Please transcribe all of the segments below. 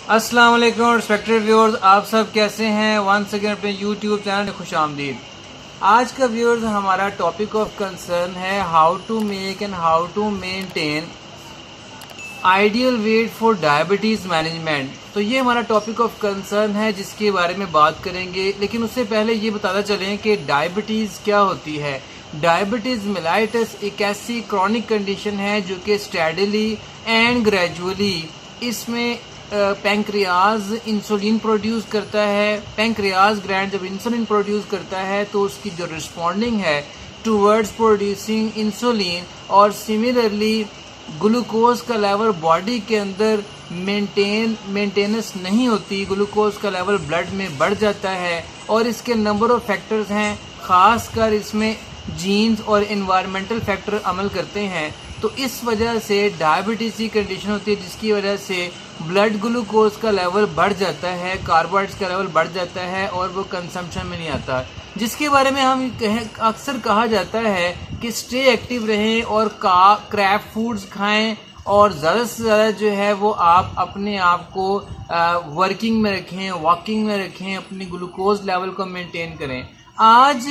अस्सलाम वालेकुम respected viewers, आप सब कैसे हैं। वंस अगेन अपने यूट्यूब चैनल में खुश आमदीद। आज का व्यूअर्स हमारा टॉपिक ऑफ कंसर्न है how to make and how to maintain ideal weight for diabetes management. तो ये हमारा टॉपिक ऑफ कंसर्न है जिसके बारे में बात करेंगे, लेकिन उससे पहले ये बताना चलें कि डायबिटीज़ क्या होती है। डायबिटीज़ मेलाइटस एक ऐसी क्रॉनिक कंडीशन है जो कि स्टेडली एंड ग्रेजुअली इसमें पैंक्रियाज इंसुलिन प्रोड्यूस करता है। पैंक्रियाज ग्लैंड जब इंसुलिन प्रोड्यूस करता है तो उसकी जो रिस्पॉन्डिंग है टूवर्ड्स प्रोड्यूसिंग इंसुलिन, और सिमिलरली ग्लूकोज का लेवल बॉडी के अंदर मेंटेनेंस नहीं होती, ग्लूकोज का लेवल ब्लड में बढ़ जाता है। और इसके नंबर ऑफ फैक्टर्स हैं, ख़ासकर इसमें जीन्स और एनवायरमेंटल फैक्टर अमल करते हैं। तो इस वजह से डायबिटीज़ की कंडीशन होती है जिसकी वजह से ब्लड ग्लूकोज का लेवल बढ़ जाता है, कार्बोहाइड्रेट्स का लेवल बढ़ जाता है और वो कंजम्पशन में नहीं आता, जिसके बारे में हम अक्सर कहा जाता है कि स्टे एक्टिव रहें और क्रैप फूड्स खाएं और ज़्यादा से ज़्यादा जो है वो आप अपने आप को वर्किंग में रखें, वॉकिंग में रखें, अपनी ग्लूकोज लेवल को मेंटेन करें। आज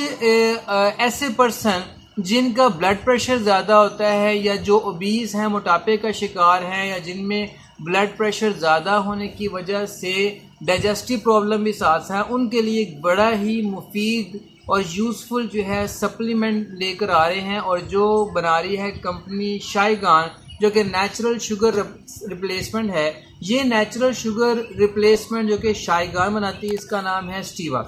ऐसे पर्सन जिनका ब्लड प्रेशर ज़्यादा होता है या जो ओबीस हैं, मोटापे का शिकार हैं, या जिनमें ब्लड प्रेशर ज़्यादा होने की वजह से डाइजेस्टिव प्रॉब्लम भी साथ हैं, उनके लिए एक बड़ा ही मुफीद और यूज़फुल जो है सप्लीमेंट लेकर आ रहे हैं, और जो बना रही है कंपनी शाइगान, जो कि नेचुरल शुगर रिप्लेसमेंट है। ये नेचुरल शुगर रिप्लेसमेंट जो कि शाइगान बनाती है, इसका नाम है स्टीवा।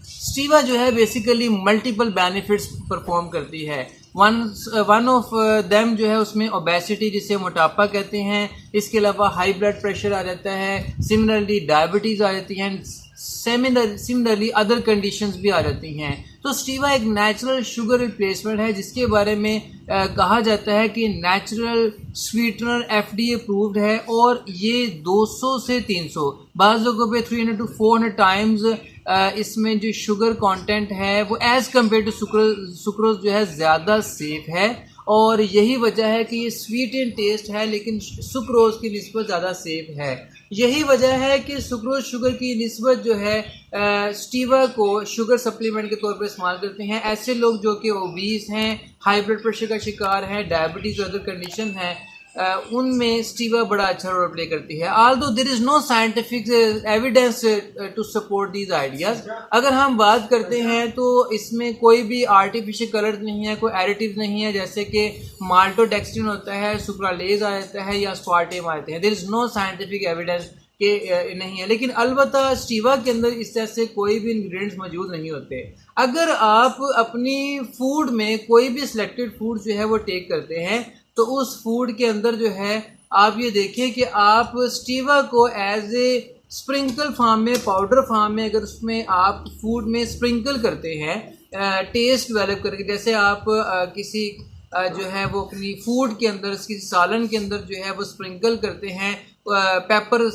स्टीवा जो है बेसिकली मल्टीपल बेनिफिट्स परफॉर्म करती है। वन ऑफ देम जो है उसमें ओबेसिटी, जिसे मोटापा कहते हैं, इसके अलावा हाई ब्लड प्रेशर आ जाता है, सिमिलरली डायबिटीज़ आ जाती हैं, सिमिलरली अदर कंडीशंस भी आ जाती हैं। तो स्टीवा एक नेचुरल शुगर रिप्लेसमेंट है जिसके बारे में कहा जाता है कि नेचुरल स्वीटनर FDA अप्रूव्ड है, और ये 200 से 300 बाज़ लोगों पे 300 to 400 टाइम्स इसमें जो शुगर कंटेंट है वो एज़ कम्पेयर टू सुक्रोज जो है ज़्यादा सेफ है। और यही वजह है कि ये स्वीट इन टेस्ट है लेकिन सुक्रोज की निस्बत ज़्यादा सेफ है। यही वजह है कि सुक्रोज शुगर की निस्बत जो है स्टीवा को शुगर सप्लीमेंट के तौर पर इस्तेमाल करते हैं ऐसे लोग जो कि ओबीस हैं, हाई ब्लड प्रेशर का शिकार हैं, डायबिटीज़ और अदर कंडीशन है, उनमें स्टीवा बड़ा अच्छा रोल प्ले करती है। Although there is no scientific evidence to support these ideas. अगर हम बात करते हैं तो इसमें कोई भी आर्टिफिशियल कलर नहीं है, कोई एडिटिव नहीं है, जैसे कि माल्टोडेक्स्ट्रिन होता है, सुक्रालेज आ जाता है या स्पार्टेम आ जाते हैं। There is no scientific evidence के नहीं है, लेकिन अलबत्ता स्टीवा के अंदर इस तरह से कोई भी इंग्रेडिएंट्स मौजूद नहीं होते। अगर आप अपनी फूड में कोई भी सिलेक्टेड फूड जो है वो टेक करते हैं तो उस फूड के अंदर जो है आप ये देखें कि आप स्टीवा को एज ए स्प्रिंकल फार्म में, पाउडर फार्म में, अगर उसमें आप फूड में स्प्रिंकल करते हैं टेस्ट डेवलप करके, जैसे आप किसी जो है वो अपनी फूड के अंदर, किसी सालन के अंदर जो है वो स्प्रिंकल करते हैं, पेपर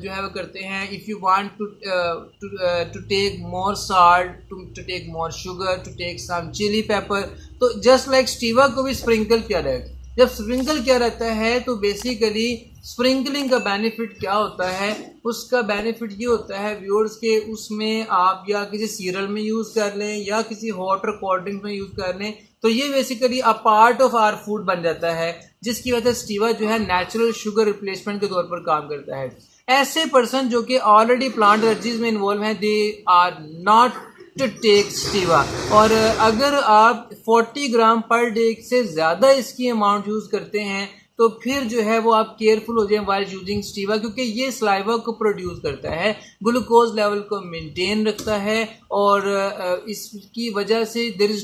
जो है वो करते हैं। If you want to take more salt, to take more sugar, to take some chilli pepper, तो जस्ट लाइक स्टीवा को भी स्प्रिंकल किया जाएगा। जब स्प्रिंकल किया रहता है तो बेसिकली स्प्रिंकलिंग का बेनिफिट क्या होता है, उसका बेनिफिट ये होता है व्यूअर्स के उसमें आप या किसी सीरियल में यूज़ कर लें या किसी हॉट और कोल्ड ड्रिंक में यूज़ कर लें, तो ये basically a part of our food बन जाता है, जिसकी वजह से स्टीवा जो है नेचुरल शुगर रिप्लेसमेंट के तौर पर काम करता है। ऐसे पर्सन जो कि ऑलरेडी प्लांट एलर्जीज में इन्वॉल्व हैं, they are not to take stevia. और अगर आप 40 ग्राम पर डे से ज़्यादा इसकी अमाउंट यूज़ करते हैं तो फिर जो है वो आप केयरफुल हो जाएं वाइल यूजिंग स्टीवा, क्योंकि ये सलाइवा को प्रोड्यूस करता है, ग्लूकोज लेवल को मेंटेन रखता है, और इसकी वजह से there is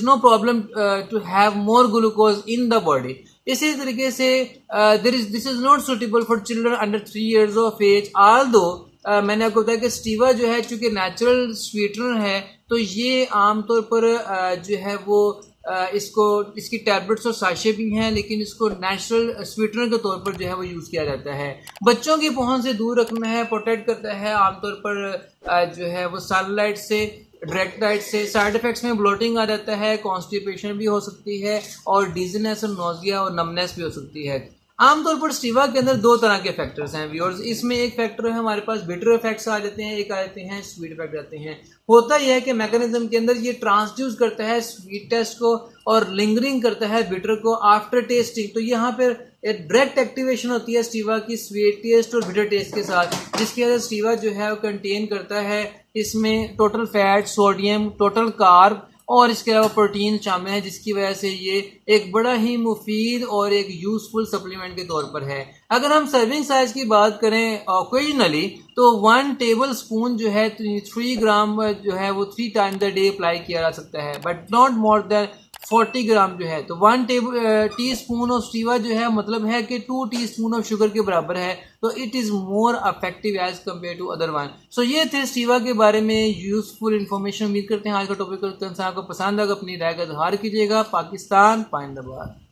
no problem to have more glucose in the body. इसी तरीके से this is not suitable for children under 3 years of age. Although मैंने आपको बताया कि स्टीवा जो है चूँकि नेचुरल स्वीटनर है, तो ये आमतौर पर जो है वो इसकी टैबलेट्स और साशे भी हैं, लेकिन इसको नेचुरल स्वीटनर के तौर पर जो है वो यूज़ किया जाता है। बच्चों की पहुंच से दूर रखना है, प्रोटेक्ट करता है आमतौर पर जो है वो सनलाइट से, डायरेक्ट लाइट से। साइड इफेक्ट्स में ब्लोटिंग आ जाता है, कॉन्स्टिपेशन भी हो सकती है, और डिजीनेस और नोजिया और नमनेस भी हो सकती है। आमतौर पर स्टीवा के अंदर दो तरह के फैक्टर्स हैं व्यूअर्स। इसमें एक फैक्टर है हमारे पास बिटर इफेक्ट्स आ जाते हैं, एक आ जाते हैं स्वीट इफेक्ट आते हैं। होता यह है कि मैकेनिज्म के अंदर ये ट्रांसड्यूस करता है स्वीट टेस्ट को और लिंगरिंग करता है बिटर को आफ्टर टेस्टिंग। तो यहाँ पर एक डायरेक्ट एक्टिवेशन होती है स्टीवा की स्वीट टेस्ट और बिटर टेस्ट के साथ, जिसकी वजह से स्टीवा जो है वो कंटेन करता है इसमें total fat, sodium, total carb और इसके अलावा प्रोटीन शामिल है, जिसकी वजह से ये एक बड़ा ही मुफीद और एक यूजफुल सप्लीमेंट के तौर पर है। अगर हम सर्विंग साइज की बात करें ओकेजनली तो 1 टेबल स्पून जो है 3 ग्राम जो है वो 3 टाइम द डे अप्लाई किया जा सकता है, बट नॉट मोर देन 40 ग्राम जो है। तो 1 टी स्पून ऑफ स्टीवा जो है मतलब है कि 2 टी स्पून ऑफ शुगर के बराबर है। तो it is more effective as compare to other one. So ये थे स्टीवा के बारे में यूजफुल इन्फॉर्मेशन। उम्मीद करते हैं आज का टॉपिक आपको पसंद आएगा। अपनी राय का इजहार कीजिएगा। पाकिस्तान पाइंदाबाद।